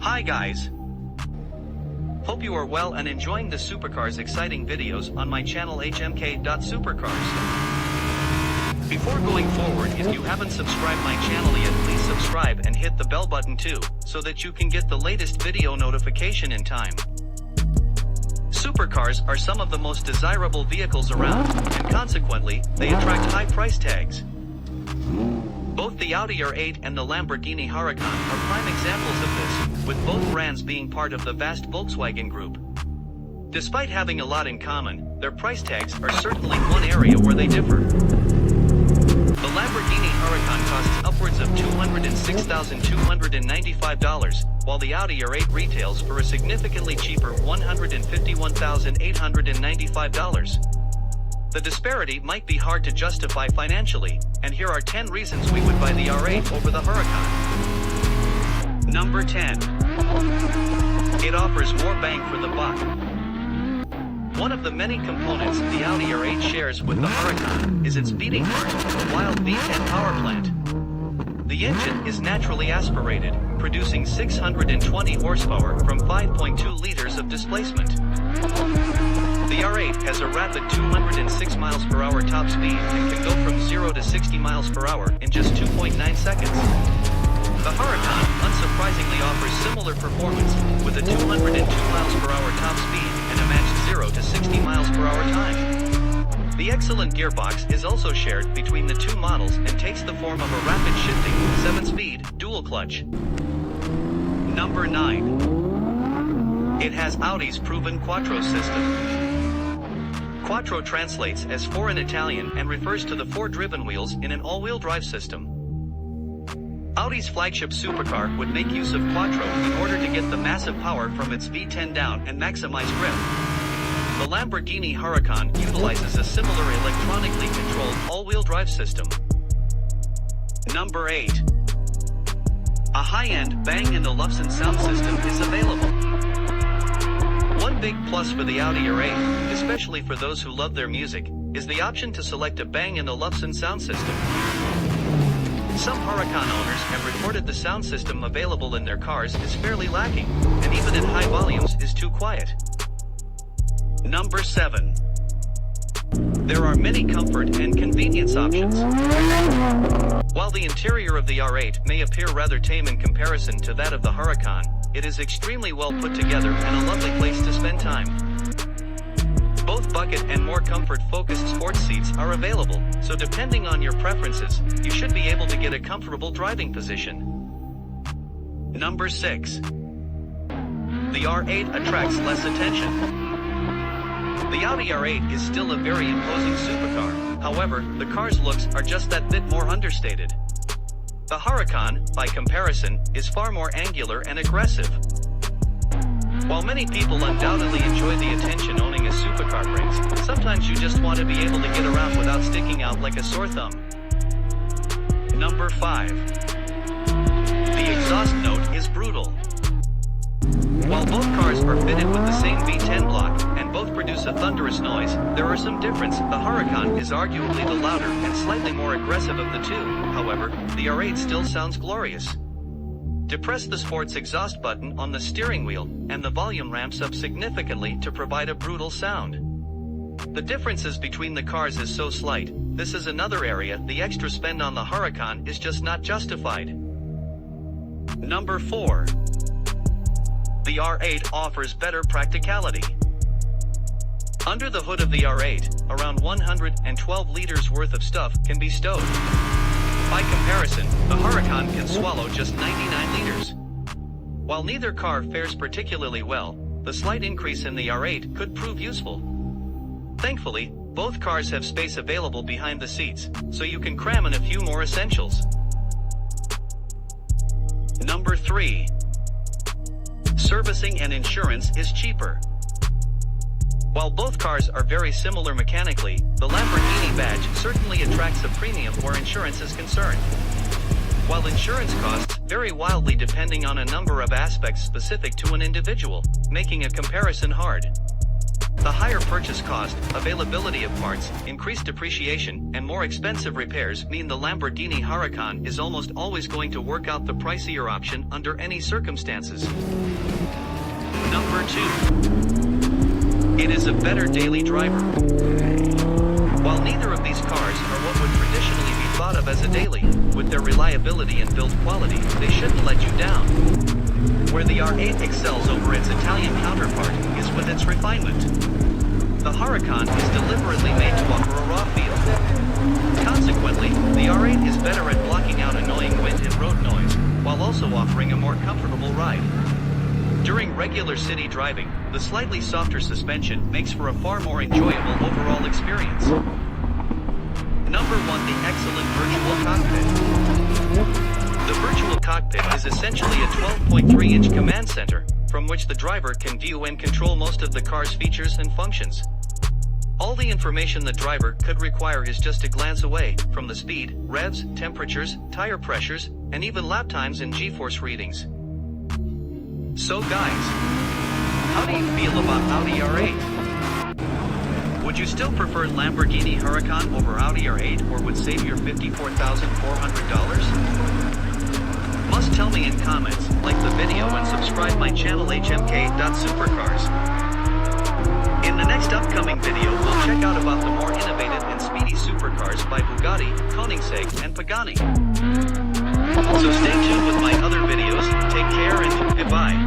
Hi guys! Hope you are well and enjoying the Supercars exciting videos on my channel HMKsuper.cars. Before going forward, if you haven't subscribed my channel yet, please subscribe and hit the bell button too, so that you can get the latest video notification in time. Supercars are some of the most desirable vehicles around, and consequently, they attract high price tags. Both the Audi R8 and the Lamborghini Huracan are prime examples of this, with both brands being part of the vast Volkswagen group. Despite having a lot in common, their price tags are certainly one area where they differ. The Lamborghini Huracan costs upwards of $206,295, while the Audi R8 retails for a significantly cheaper $151,895. The disparity might be hard to justify financially, and here are 10 reasons we would buy the R8 over the Huracan. Number 10. It offers more bang for the buck. One of the many components the Audi R8 shares with the Huracan is its beating heart, a wild V10 power plant. The engine is naturally aspirated, producing 620 horsepower from 5.2 liters of displacement. The R8 has a rapid 206 miles per hour top speed and can go from 0 to 60 miles per hour in just 2.9 seconds. The Huracan, unsurprisingly, offers similar performance, with a 202 miles per hour top speed and a matched 0 to 60 miles per hour time. The excellent gearbox is also shared between the two models and takes the form of a rapid shifting, 7-speed, dual clutch. Number 9. It has Audi's proven Quattro system. Quattro translates as 4 in Italian and refers to the 4 driven wheels in an all-wheel drive system. Audi's flagship supercar would make use of Quattro in order to get the massive power from its V10 down and maximize grip. The Lamborghini Huracan utilizes a similar electronically controlled all-wheel drive system. Number 8. A high-end Bang & Olufsen sound system is available. One big plus for the Audi R8, especially for those who love their music, is the option to select a Bang & Olufsen sound system. Some Huracan owners have reported the sound system available in their cars is fairly lacking, and even at high volumes is too quiet. Number 7. There are many comfort and convenience options. While the interior of the R8 may appear rather tame in comparison to that of the Huracan, it is extremely well put together and a lovely place to spend time. Both bucket and more comfort-focused sports seats are available, so depending on your preferences, you should be able to get a comfortable driving position. Number 6. The R8 attracts less attention. The Audi R8 is still a very imposing supercar, however, the car's looks are just that bit more understated. The Huracan, by comparison, is far more angular and aggressive. While many people undoubtedly enjoy the attention owning a supercar brings, sometimes you just want to be able to get around without sticking out like a sore thumb. Number 5. The exhaust note is brutal. While both cars are fitted with the same V10 block, and both produce a thunderous noise, there are some differences. The Huracan is arguably the louder and slightly more aggressive of the two, however, the R8 still sounds glorious. Depress the sports exhaust button on the steering wheel, and the volume ramps up significantly to provide a brutal sound. The differences between the cars is so slight, this is another area the extra spend on the Huracan is just not justified. Number 4. The R8 offers better practicality. Under the hood of the R8, around 112 liters worth of stuff can be stowed. By comparison, the Huracan can swallow just 99 liters. While neither car fares particularly well, the slight increase in the R8 could prove useful. Thankfully, both cars have space available behind the seats, so you can cram in a few more essentials. Number 3. Servicing and insurance is cheaper. While both cars are very similar mechanically, the Lamborghini badge certainly attracts a premium where insurance is concerned. While insurance costs vary wildly depending on a number of aspects specific to an individual, making a comparison hard. The higher purchase cost, availability of parts, increased depreciation, and more expensive repairs mean the Lamborghini Huracan is almost always going to work out the pricier option under any circumstances. Number 2. It is a better daily driver. While neither of these cars are what would traditionally be thought of as a daily, with their reliability and build quality, they shouldn't let you down. Where the R8 excels over its Italian counterpart is with its refinement. The Huracan is deliberately made to offer a raw feel. Consequently, the R8 is better at blocking out annoying wind and road noise, while also offering a more comfortable ride. During regular city driving, the slightly softer suspension makes for a far more enjoyable overall experience. Number 1. The excellent virtual cockpit. The virtual cockpit is essentially a 12.3-inch command center, from which the driver can view and control most of the car's features and functions. All the information the driver could require is just a glance away, from the speed, revs, temperatures, tire pressures, and even lap times and G-force readings. So guys, how do you feel about Audi R8? Would you still prefer Lamborghini Huracan over Audi R8, or would save your $54,400? Must tell me in comments, like the video and subscribe my channel HMKsuper.cars. In the next upcoming video we'll check out about the more innovative and speedy supercars by Bugatti, Koenigsegg and Pagani. So stay tuned with my other videos, take care and goodbye.